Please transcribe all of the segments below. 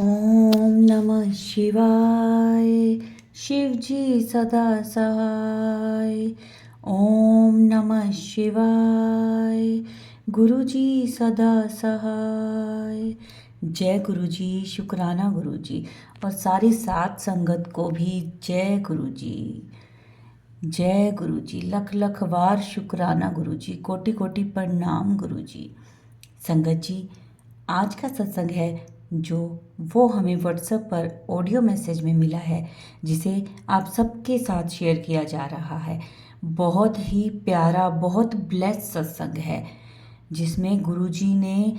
ओम नमः शिवाय। शिव जी सदा सहाय। ओम नमः शिवाय। गुरु जी सदा सहाय। जय गुरु जी, शुक्राना गुरु जी। और सारी सात संगत को भी जय गुरु जी। जय गुरु जी, लख लख वार शुक्राना गुरु जी, कोटि कोटि प्रणाम गुरु जी। संगत जी, आज का सत्संग है जो वो हमें व्हाट्सएप पर ऑडियो मैसेज में मिला है, जिसे आप सबके साथ शेयर किया जा रहा है। बहुत ही प्यारा, बहुत ब्लेस्ड सत्संग है, जिसमें गुरुजी ने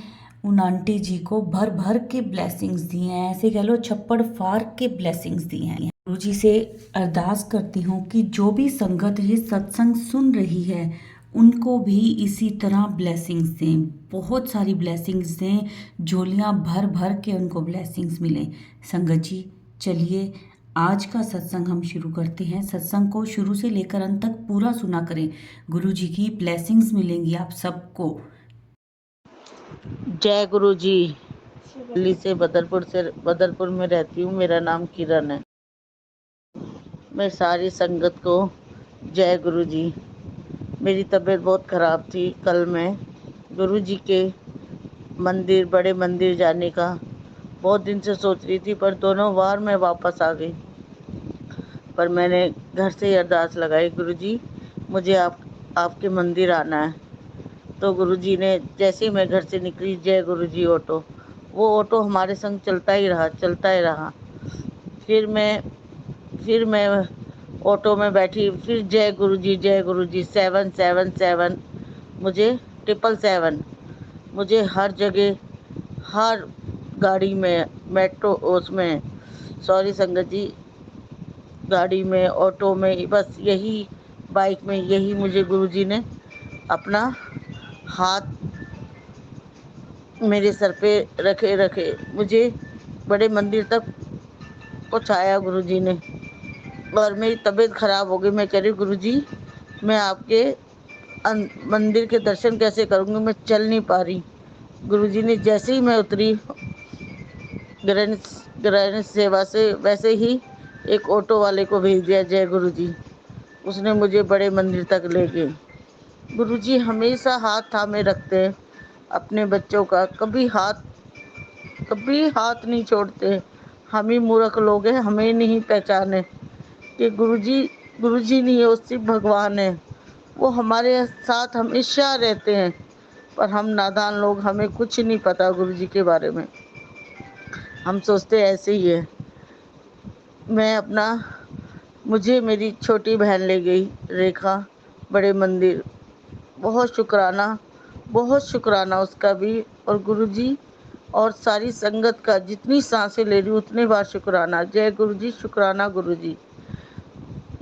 उन आंटी जी को भर भर के ब्लेसिंग्स दिए हैं। ऐसे कह लो छप्पड़ फाड़ के ब्लेसिंग्स दिए हैं। गुरुजी से अरदास करती हूँ कि जो भी संगत ये सत्संग सुन रही है उनको भी इसी तरह ब्लेसिंग्स दें, बहुत सारी ब्लेसिंग्स दें, झोलियाँ भर भर के उनको ब्लेसिंग्स मिलें। संगत जी, चलिए आज का सत्संग हम शुरू करते हैं। सत्संग को शुरू से लेकर अंत तक पूरा सुना करें, गुरु जी की ब्लेसिंग्स मिलेंगी आप सबको। जय गुरु जी। दिल्ली से बदरपुर में रहती हूँ। मेरा नाम किरण है। मैं सारी संगत को जय गुरु जी। मेरी तबीयत बहुत ख़राब थी। कल मैं गुरु जी के मंदिर, बड़े मंदिर जाने का बहुत दिन से सोच रही थी, पर दोनों बार मैं वापस आ गई। पर मैंने घर से ही अरदास लगाई, गुरु जी मुझे आपके मंदिर आना है। तो गुरुजी ने, जैसे ही मैं घर से निकली, जय गुरुजी ऑटो, वो ऑटो हमारे संग चलता ही रहा। फिर मैं ऑटो में बैठी, फिर जय गुरुजी 777, मुझे 777, मुझे हर जगह, हर गाड़ी में, मेट्रो, उसमें, सॉरी संगत जी, गाड़ी में, ऑटो में, बस यही, बाइक में, यही मुझे गुरुजी ने अपना हाथ मेरे सर पे रखे रखे मुझे बड़े मंदिर तक पहुँचाया गुरुजी ने। और मेरी तबीयत खराब हो गई। मैं कह रही, गुरुजी मैं आपके मंदिर के दर्शन कैसे करूँगी, मैं चल नहीं पा रही। गुरुजी ने जैसे ही मैं उतरी ग्रहण सेवा से, वैसे ही एक ऑटो वाले को भेज दिया, जय गुरुजी। उसने मुझे बड़े मंदिर तक ले गए। गुरुजी हमेशा हाथ थामे रखते हैं अपने बच्चों का, कभी हाथ नहीं छोड़ते। हम ही मूर्ख लोग हैं, हमें नहीं पहचाने कि गुरुजी नहीं है, वो सिर्फ भगवान है। वो हमारे साथ हमेशा रहते हैं, पर हम नादान लोग, हमें कुछ नहीं पता गुरुजी के बारे में। हम सोचते ऐसे ही है। मुझे मेरी छोटी बहन ले गई, रेखा, बड़े मंदिर। बहुत शुक्राना उसका भी, और गुरुजी और सारी संगत का। जितनी सांसें ले रही हूँ उतनी बार शुक्राना। जय गुरुजी, शुक्राना गुरुजी।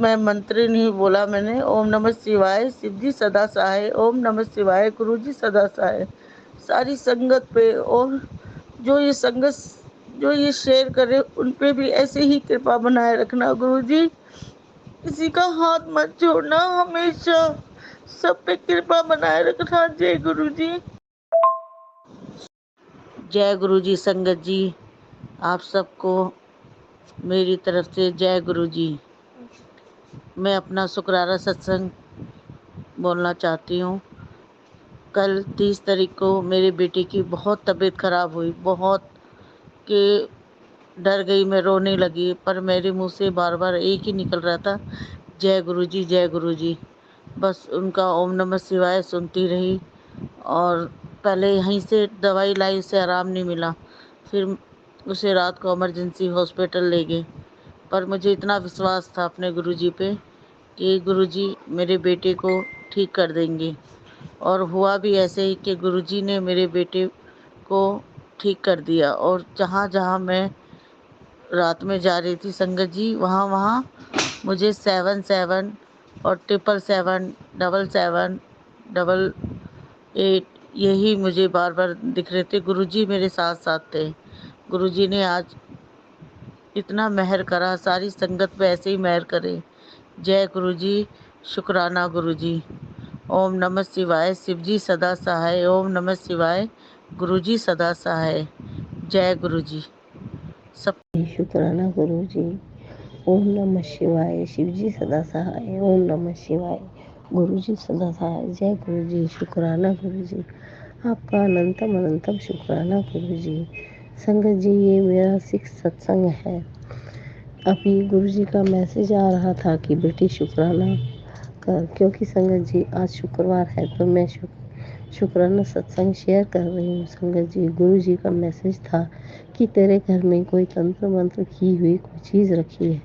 मैं मंत्र नहीं बोला मैंने, ओम नमः शिवाय, शिव जी सदा सहाय, ओम नमः शिवाय, गुरु जी सदा सहाय। सारी संगत पे, और जो ये शेयर करे उन पे भी ऐसे ही कृपा बनाए रखना गुरु जी। किसी का हाथ मत छोड़ना, हमेशा सब पे कृपा बनाए रखना। जय गुरु जी। जय गुरु जी। संगत जी, आप सबको मेरी तरफ से जय गुरु जी। मैं अपना शुक्राना सत्संग बोलना चाहती हूँ। कल 30 तारीख को मेरे बेटे की बहुत तबीयत खराब हुई, बहुत कि डर गई, मैं रोने लगी, पर मेरे मुंह से बार बार एक ही निकल रहा था, जय गुरु जी, जय गुरु जी। बस उनका ओम नमः शिवाय सुनती रही। और पहले यहीं से दवाई लाई, उससे आराम नहीं मिला। फिर उसे रात को इमरजेंसी हॉस्पिटल ले गए। पर मुझे इतना विश्वास था अपने गुरुजी पे कि गुरुजी मेरे बेटे को ठीक कर देंगे। और हुआ भी ऐसे ही कि गुरुजी ने मेरे बेटे को ठीक कर दिया। और जहाँ जहाँ मैं रात में जा रही थी संगत जी, वहाँ वहाँ मुझे 77 और 777, 77, 88, यही मुझे बार बार दिख रहे थे। गुरुजी मेरे साथ साथ थे। गुरुजी ने आज इतना मेहर करा, सारी संगत पे ऐसे ही मेहर करे। जय गुरुजी, शुक्राना गुरुजी। ओम नमः शिवाय, शिव जी सदा सहाय, ओम नमः शिवाय, गुरुजी सदा सहाय। जय गुरुजी। सब शुक्राना गुरु जी। ओम नमः शिवाय, शिव जी सदा सहाय। ओम नमः शिवाय, गुरु जी सदा सहाय। जय गुरु जी, शुक्राना गुरु जी, आपका अनंतम अनंतम शुक्राना गुरु जी। संगत जी, ये मेरा 6 सत्संग है। अभी गुरु जी का मैसेज आ रहा था कि बेटी शुक्राना कर, क्योंकि संगत जी आज शुक्रवार है तो मैं शुक्राना सत्संग शेयर कर रही हूँ। संगत जी, गुरु जी का मैसेज था कि तेरे घर में कोई तंत्र मंत्र की हुई कोई चीज़ रखी है,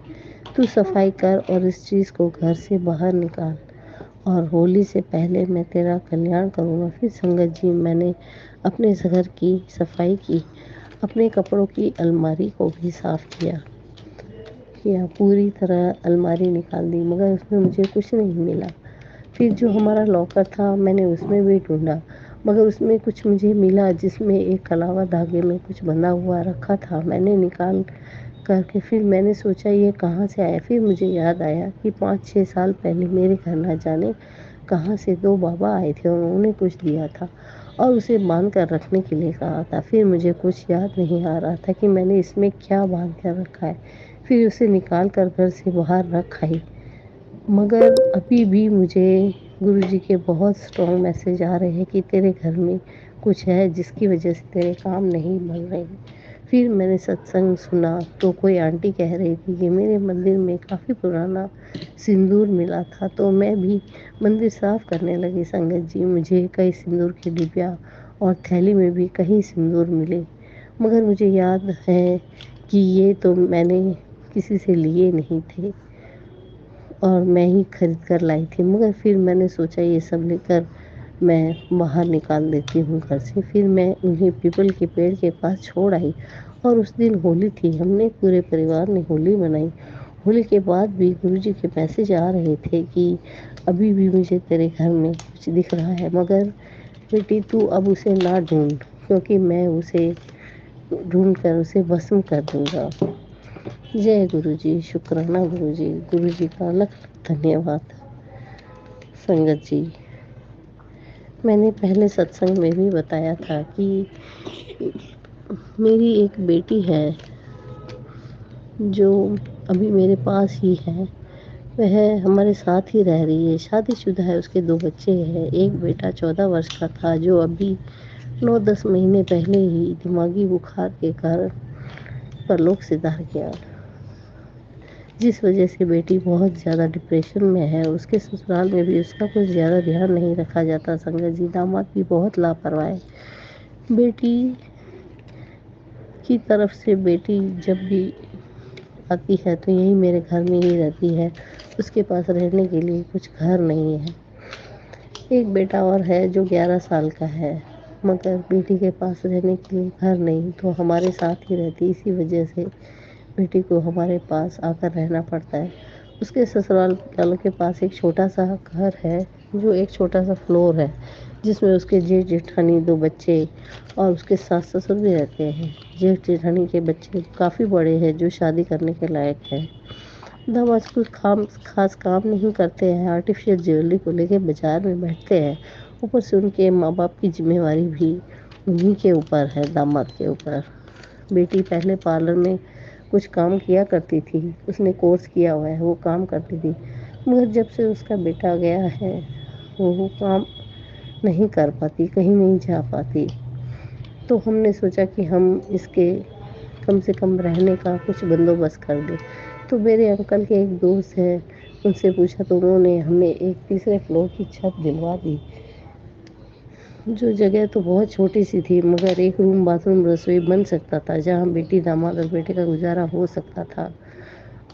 तू सफाई कर और इस चीज़ को घर से बाहर निकाल, और होली से पहले मैं तेरा कल्याण करूँगा। फिर संगत जी, मैंने अपने घर की सफाई की, अपने कपड़ों की अलमारी को भी साफ किया, पूरी तरह अलमारी निकाल दी, मगर उसमें मुझे कुछ नहीं मिला। फिर जो हमारा लॉकर था मैंने उसमें भी ढूंढा, मगर उसमें कुछ मुझे मिला, जिसमें एक कलावा धागे में कुछ बंधा हुआ रखा था। मैंने निकाल करके फिर मैंने सोचा ये कहाँ से आया। फिर मुझे याद आया कि 5-6 साल पहले मेरे घर न जाने कहाँ से 2 बाबा आए थे और उन्होंने कुछ दिया था और उसे बांध कर रखने के लिए कहा था। फिर मुझे कुछ याद नहीं आ रहा था कि मैंने इसमें क्या बांध कर रखा है। फिर उसे निकाल कर घर से बाहर रख आई, मगर अभी भी मुझे गुरुजी के बहुत स्ट्रॉन्ग मैसेज आ रहे हैं कि तेरे घर में कुछ है जिसकी वजह से तेरे काम नहीं बन रहे। फिर मैंने सत्संग सुना तो कोई आंटी कह रही थी कि मेरे मंदिर में काफ़ी पुराना सिंदूर मिला था, तो मैं भी मंदिर साफ करने लगी। संगत जी, मुझे कई सिंदूर की डिबिया और थैली में भी कहीं सिंदूर मिले, मगर मुझे याद है कि ये तो मैंने किसी से लिए नहीं थे और मैं ही खरीद कर लाई थी। मगर फिर मैंने सोचा ये सब लेकर मैं बाहर निकाल देती हूँ घर से। फिर मैं उन्हें पीपल के पेड़ के पास छोड़ आई और उस दिन होली थी। हमने पूरे परिवार ने होली मनाई। होली के बाद भी गुरुजी के मैसेज आ रहे थे कि अभी भी मुझे तेरे घर में कुछ दिख रहा है, मगर बेटी तू अब उसे ना ढूंढ, क्योंकि मैं उसे ढूंढ कर उसे भस्म कर दूंगा। जय गुरु जी, शुक्राना गुरु जी का अलग धन्यवाद। संगत जी, मैंने पहले सत्संग में भी बताया था कि मेरी एक बेटी है जो अभी मेरे पास ही है। वह हमारे साथ ही रह रही है, शादीशुदा है, उसके 2 बच्चे हैं। एक बेटा 14 वर्ष का था जो अभी 9-10 महीने पहले ही दिमागी बुखार के कारण परलोक सिधार गया, जिस वजह से बेटी बहुत ज़्यादा डिप्रेशन में है। उसके ससुराल में भी उसका कुछ ज़्यादा ध्यान नहीं रखा जाता। संगत जी, दामाद भी बहुत लापरवाह है। बेटी की तरफ से बेटी जब भी आती है तो यही मेरे घर में ही रहती है। उसके पास रहने के लिए कुछ घर नहीं है। एक बेटा और है जो 11 साल का है, मगर बेटी के पास रहने के लिए घर नहीं, तो हमारे साथ ही रहती। इसी वजह से बेटी को हमारे पास आकर रहना पड़ता है। उसके ससुराल वालों के पास एक छोटा सा घर है, जो एक छोटा सा फ्लोर है, जिसमें उसके जेठ जेठानी 2 बच्चे और उसके सास ससुर भी रहते हैं। जेठ जेठानी के बच्चे काफ़ी बड़े हैं, जो शादी करने के लायक है। दामाद कुछ खास काम नहीं करते हैं, आर्टिफिशियल ज्वेलरी को लेके बाजार में बैठते हैं। ऊपर से उनके माँ बाप की जिम्मेवारी भी उन्हीं के ऊपर है, दामाद के ऊपर। बेटी पहले पार्लर में कुछ काम किया करती थी, उसने कोर्स किया हुआ है, वो काम करती थी, मगर जब से उसका बेटा गया है वो काम नहीं कर पाती, कहीं नहीं जा पाती। तो हमने सोचा कि हम इसके कम से कम रहने का कुछ बंदोबस्त कर दें। तो मेरे अंकल के एक दोस्त हैं, उनसे पूछा तो उन्होंने हमें एक तीसरे फ्लोर की छत दिलवा दी। जो जगह तो बहुत छोटी सी थी, मगर एक रूम बाथरूम रसोई बन सकता था, जहाँ बेटी दामाद और बेटे का गुजारा हो सकता था।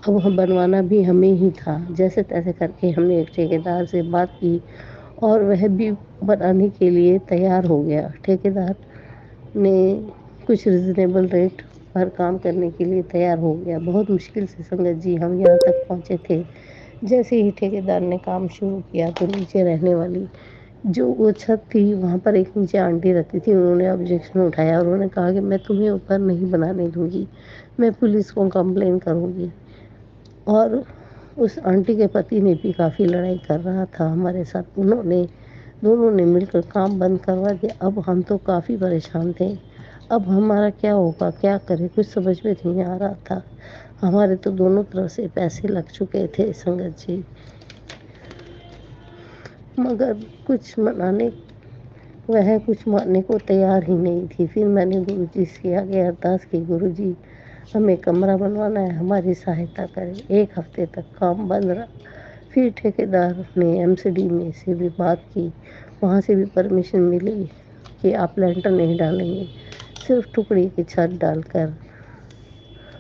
अब हम बनवाना भी हमें ही था। जैसे तैसे करके हमने एक ठेकेदार से बात की और वह भी बनाने के लिए तैयार हो गया। ठेकेदार ने कुछ रिजनेबल रेट पर काम करने के लिए तैयार हो गया। बहुत मुश्किल से संगत जी हम यहाँ तक पहुँचे थे। जैसे ही ठेकेदार ने काम शुरू किया तो नीचे रहने वाली जो वो छत थी, वहाँ पर एक नीचे आंटी रहती थी। उन्होंने ऑब्जेक्शन उठाया और उन्होंने कहा कि मैं तुम्हें ऊपर नहीं बनाने दूंगी, मैं पुलिस को कंप्लेन करूँगी। और उस आंटी के पति ने भी काफ़ी लड़ाई कर रहा था हमारे साथ। दोनों ने मिलकर काम बंद करवा दिया। अब हम तो काफ़ी परेशान थे। अब हमारा क्या होगा, क्या करें, कुछ समझ में नहीं आ रहा था। हमारे तो दोनों तरफ से पैसे लग चुके थे संगत जी, मगर कुछ मनाने वह कुछ मानने को तैयार ही नहीं थी। फिर मैंने गुरु जी से आगे अरदास की, गुरु जी हमें कमरा बनवाना है, हमारी सहायता करें। 1 हफ्ते तक काम बंद रहा। फिर ठेकेदार ने एमसीडी में से भी बात की, वहाँ से भी परमिशन मिली कि आप लेंटर नहीं डालेंगे, सिर्फ टुकड़ी की छत डालकर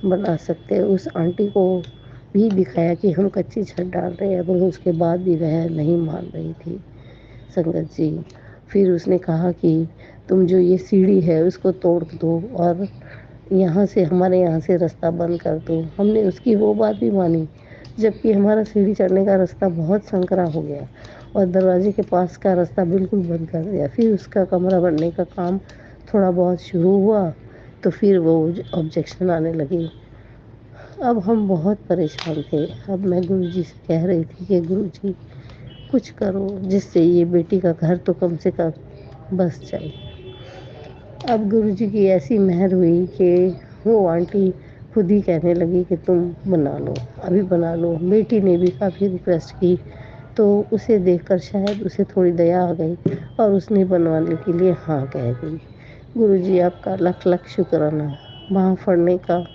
बना सकते हैं। उस आंटी को भी दिखाया कि हम कच्ची छत डाल रहे हैं, मगर उसके बाद भी वह नहीं मान रही थी संगत जी। फिर उसने कहा कि तुम जो ये सीढ़ी है उसको तोड़ दो और यहाँ से, हमारे यहाँ से रास्ता बंद कर दो। हमने उसकी वो बात भी मानी, जबकि हमारा सीढ़ी चढ़ने का रास्ता बहुत संकरा हो गया और दरवाजे के पास का रास्ता बिल्कुल बंद कर दिया। फिर उसका कमरा बनने का काम थोड़ा बहुत शुरू हुआ तो फिर वो ऑब्जेक्शन आने लगी। अब हम बहुत परेशान थे। अब मैं गुरु जी से कह रही थी कि गुरु जी कुछ करो जिससे ये बेटी का घर तो कम से कम बस जाए। अब गुरु जी की ऐसी मेहर हुई कि वो आंटी खुद ही कहने लगी कि तुम बना लो, अभी बना लो। बेटी ने भी काफ़ी रिक्वेस्ट की तो उसे देखकर शायद उसे थोड़ी दया आ गई और उसने बनवाने के लिए हाँ कह दी। गुरु जी आपका लख लख शुक्राना, बाँह फड़ने का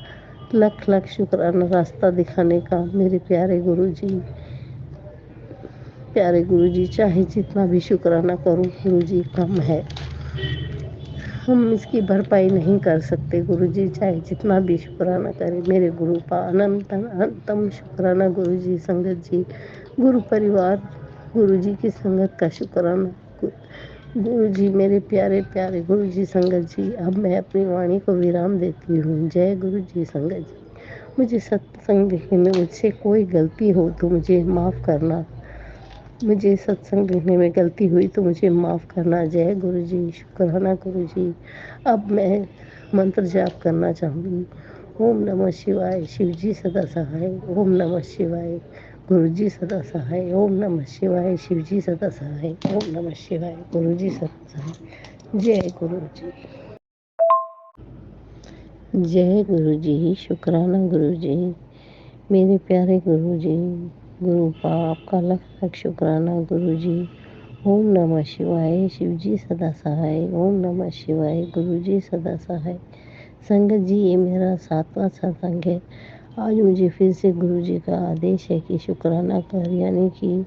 लख लख शुक्राना, रास्ता दिखाने का मेरे प्यारे गुरु जी। प्यारे गुरु जी, चाहे जितना भी शुक्राना करूं गुरु जी कम है, हम इसकी भरपाई नहीं कर सकते गुरु जी, चाहे जितना भी शुक्राना करें। मेरे गुरु का अनंत अनंतम शुक्राना गुरु जी। संगत जी, गुरु परिवार, गुरु जी की संगत का शुक्राना गुरु जी, मेरे प्यारे प्यारे गुरु जी। संगत जी, अब मैं अपनी वाणी को विराम देती हूँ। जय गुरु जी। संगत जी, मुझे सत्संग देखने में मुझसे कोई गलती हो तो मुझे माफ़ करना। मुझे सत्संग देखने में गलती हुई तो मुझे माफ़ करना। जय गुरु जी। शुक्राना गुरु जी। अब मैं मंत्र जाप करना चाहूँगी। ओम नमः शिवाय, शिव जी सदा सहाय। ओम नमः शिवाय, गुरु जी सदा सहाय। ओम नमः शिवाय, शिव जी सदा सहाय। ओम नमः शिवाय, गुरु जी सदा सहाय। जय गुरु जी। जय गुरु जी। शुक्राना गुरु जी, मेरे प्यारे गुरु जी। गुरु का आपका लख लख शुक्राना गुरु जी। ओम नमः शिवाय, शिव जी सदा सहाय। ओम नमः शिवाय, गुरु जी सदा सहाय। संगत जी, ये मेरा 7वां सत्संग है। आज मुझे फिर से गुरु जी का आदेश है कि शुक्राना कर, यानी कि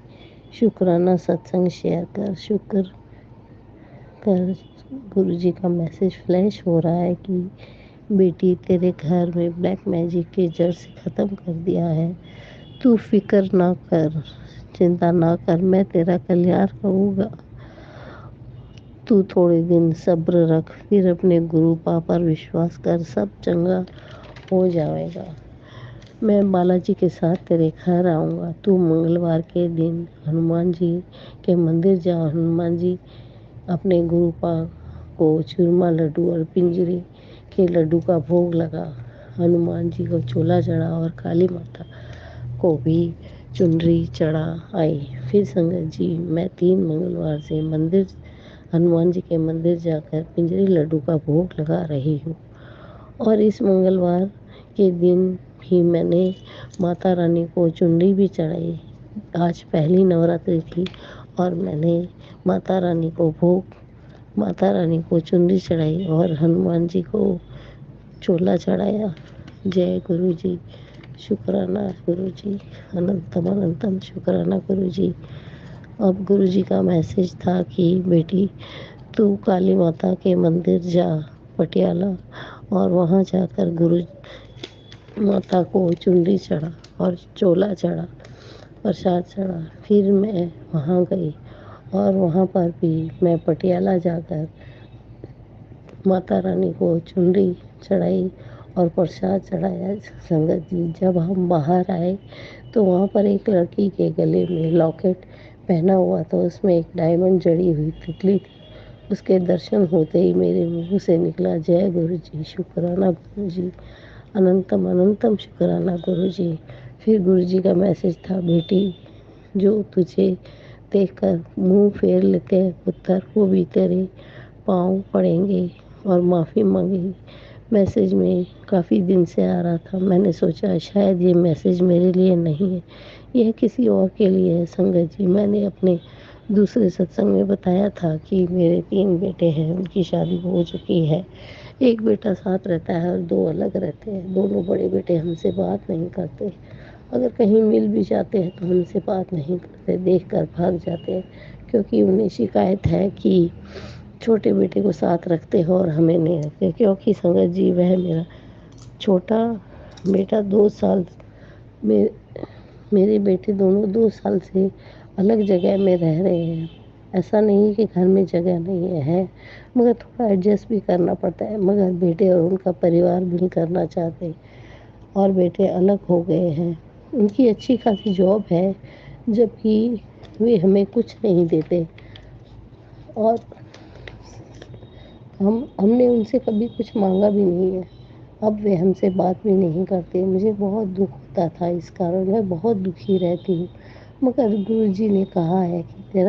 शुक्राना सत्संग शेयर कर, शुक्र कर। गुरु जी का मैसेज फ्लैश हो रहा है कि बेटी, तेरे घर में ब्लैक मैजिक के जड़ से ख़त्म कर दिया है। तू फिक्र ना कर, चिंता ना कर, मैं तेरा कल्याण करूँगा। तू थोड़े दिन सब्र रख, फिर अपने गुरु पापा पर विश्वास कर, सब चंगा हो जाएगा। मैं बालाजी के साथ तेरे घर आऊँगा। तू मंगलवार के दिन हनुमान जी के मंदिर जा। हनुमान जी अपने गुरु पापा को चूरमा लड्डू और पिंजरे के लड्डू का भोग लगा। हनुमान जी को चोला चढ़ा और काली माता को भी चुनरी चढ़ा आई। फिर संगत जी, मैं 3 मंगलवार से मंदिर, हनुमान जी के मंदिर जाकर पिंजरे लड्डू का भोग लगा रही हूँ। और इस मंगलवार के दिन भी मैंने माता रानी को चुनरी भी चढ़ाई। आज पहली नवरात्रि थी और मैंने माता रानी को चुनरी चढ़ाई और हनुमान जी को चोला चढ़ाया। जय गुरु जी। शुक्राना गुरु जी, अनंतम अनंतम शुक्राना गुरु जी। अब गुरु जी का मैसेज था कि बेटी, तू काली माता के मंदिर जा पटियाला और वहाँ जाकर गुरु माता को चुनरी चढ़ा और चोला चढ़ा, प्रसाद चढ़ा। फिर मैं वहाँ गई और वहाँ पर भी मैं पटियाला जाकर माता रानी को चुनरी चढ़ाई और प्रसाद चढ़ाया। संगत जी, जब हम बाहर आए तो वहाँ पर एक लड़की के गले में लॉकेट पहना हुआ था, उसमें एक डायमंड जड़ी हुई तितली थी। उसके दर्शन होते ही मेरे मुंह से निकला, जय गुरु जी। शुक्राना गुरु जी, अनंतम अनंतम शुक्राना गुरु जी। फिर गुरु जी का मैसेज था, बेटी, जो तुझे देखकर मुंह फेर लेते हैं पुत्र, वो भी तेरे पाँव पड़ेंगे। और माफ़ी मांगी। मैसेज में काफ़ी दिन से आ रहा था, मैंने सोचा शायद ये मैसेज मेरे लिए नहीं है, यह किसी और के लिए है। संगत जी, मैंने अपने दूसरे सत्संग में बताया था कि मेरे 3 बेटे हैं, उनकी शादी हो चुकी है। एक बेटा साथ रहता है और 2 अलग रहते हैं। दोनों बड़े बेटे हमसे बात नहीं करते, अगर कहीं मिल भी जाते हैं तो हमसे बात नहीं करते, देख कर भाग जाते हैं, क्योंकि उन्हें शिकायत है कि छोटे बेटे को साथ रखते हो और हमें नहीं रखते। क्योंकि संगत जी, वह मेरा छोटा बेटा 2 साल में, मेरे बेटे दोनों 2 साल से अलग जगह में रह रहे हैं। ऐसा नहीं कि घर में जगह नहीं है, मगर थोड़ा एडजस्ट भी करना पड़ता है। मगर बेटे और उनका परिवार भी करना चाहते हैं और बेटे अलग हो गए हैं। उनकी अच्छी खासी जॉब है, जबकि वे हमें कुछ नहीं देते और हमने उनसे कभी कुछ मांगा भी नहीं है। अब वे हमसे बात भी नहीं करते। मुझे बहुत दुख होता था इस कारण, मैं बहुत दुखी रहती हूँ। मगर गुरुजी ने कहा है कि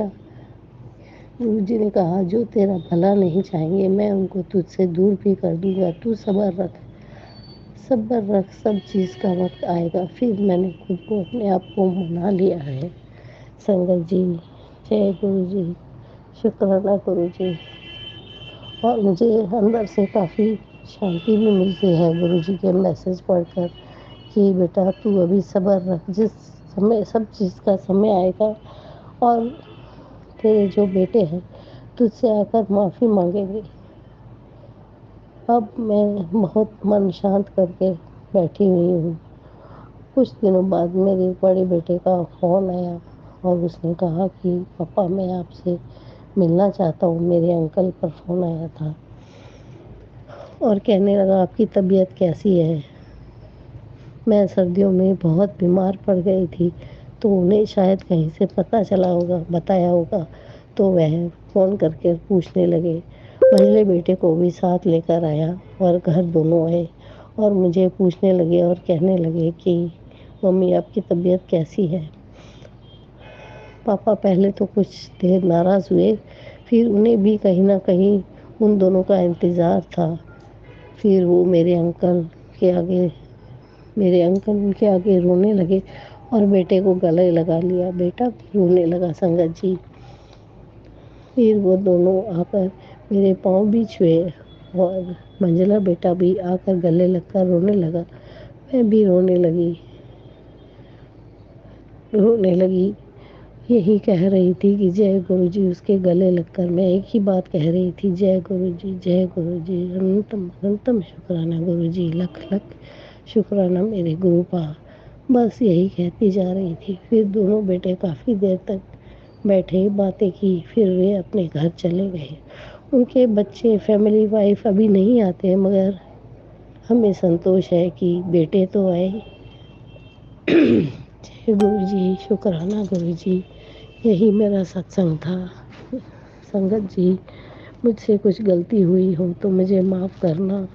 गुरुजी ने कहा जो तेरा भला नहीं चाहेंगे मैं उनको तुझसे दूर भी कर दूंगा। तू सब्र रख, सब चीज़ का वक्त आएगा। फिर मैंने खुद को, अपने आप को मना लिया है। संगत जी, जय गुरु जी, शुक्राना गुरु जी। और मुझे अंदर से काफ़ी शांति भी मिलती है गुरु जी के मैसेज पढ़कर कि बेटा तू अभी सब्र रख, जिस समय सब चीज़ का समय आएगा और तेरे जो बेटे हैं तुझसे आकर माफ़ी मांगेंगे। अब मैं बहुत मन शांत करके बैठी हुई हूँ। कुछ दिनों बाद मेरे बड़े बेटे का फ़ोन आया और उसने कहा कि पापा मैं आपसे मिलना चाहता हूँ। मेरे अंकल पर फ़ोन आया था और कहने लगा आपकी तबीयत कैसी है। मैं सर्दियों में बहुत बीमार पड़ गई थी, तो उन्हें शायद कहीं से पता चला होगा, बताया होगा, तो वह फ़ोन करके पूछने लगे। मंझले बेटे को भी साथ लेकर आया और घर दोनों आए और मुझे पूछने लगे और कहने लगे कि मम्मी आपकी तबीयत कैसी है। पापा पहले तो कुछ देर नाराज़ हुए, फिर उन्हें भी कहीं ना कहीं उन दोनों का इंतज़ार था। फिर वो मेरे अंकल उनके आगे रोने लगे और बेटे को गले लगा लिया। बेटा भी रोने लगा संगत जी। फिर वो दोनों आकर मेरे पाँव भी छुए और मंझला बेटा भी आकर गले लगकर रोने लगा। मैं भी रोने लगी। यही कह रही थी कि जय गुरु जी, उसके गले लगकर मैं एक ही बात कह रही थी, जय गुरु जी, जय गुरु जी, अनंतम अनंतम शुक्राना गुरु जी, लख लख शुक्राना मेरे गुरु पा। बस यही कहती जा रही थी। फिर दोनों बेटे काफ़ी देर तक बैठे, बातें की, फिर वे अपने घर चले गए। उनके बच्चे, फैमिली, वाइफ अभी नहीं आते हैं, मगर हमें संतोष है कि बेटे तो आए। जय गुरु जी, शुक्राना गुरु जी। यही मेरा सत्संग था। संगत जी, मुझसे कुछ गलती हुई हो तो मुझे माफ़ करना।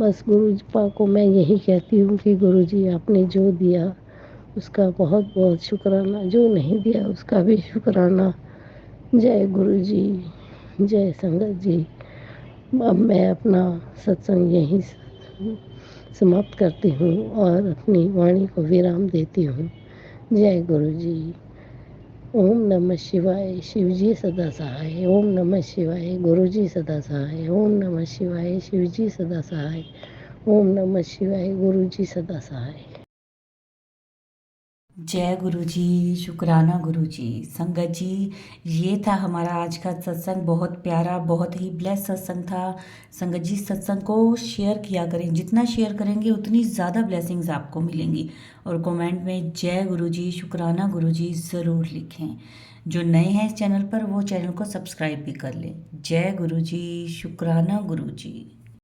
बस गुरु पा को मैं यही कहती हूँ कि गुरु जी आपने जो दिया उसका बहुत बहुत शुक्राना, जो नहीं दिया उसका भी शुक्राना। जय गुरु जी, जय संगत जी। अब मैं अपना सत्संग यहीं समाप्त करती हूँ और अपनी वाणी को विराम देती हूँ। जय गुरु जी। ओम नमः शिवाय, शिव जी सदा सहाय। ओम नमः शिवाय, गुरु जी सदा सहाय। ओम नमः शिवाय, शिव जी सदा सहाय। ओम नमः शिवाय, गुरु जी सदा सहाय। जय गुरु जी, शुक्राना गुरु जी। संगत जी, ये था हमारा आज का सत्संग। बहुत प्यारा, बहुत ही ब्लेस सत्संग था। संगत जी, सत्संग को शेयर किया करें, जितना शेयर करेंगे उतनी ज़्यादा ब्लेसिंग्स आपको मिलेंगी। और कमेंट में जय गुरु जी, शुक्राना गुरु जी ज़रूर लिखें। जो नए हैं इस चैनल पर वो चैनल को सब्सक्राइब भी कर लें। जय गुरु जी, शुक्राना गुरु जी।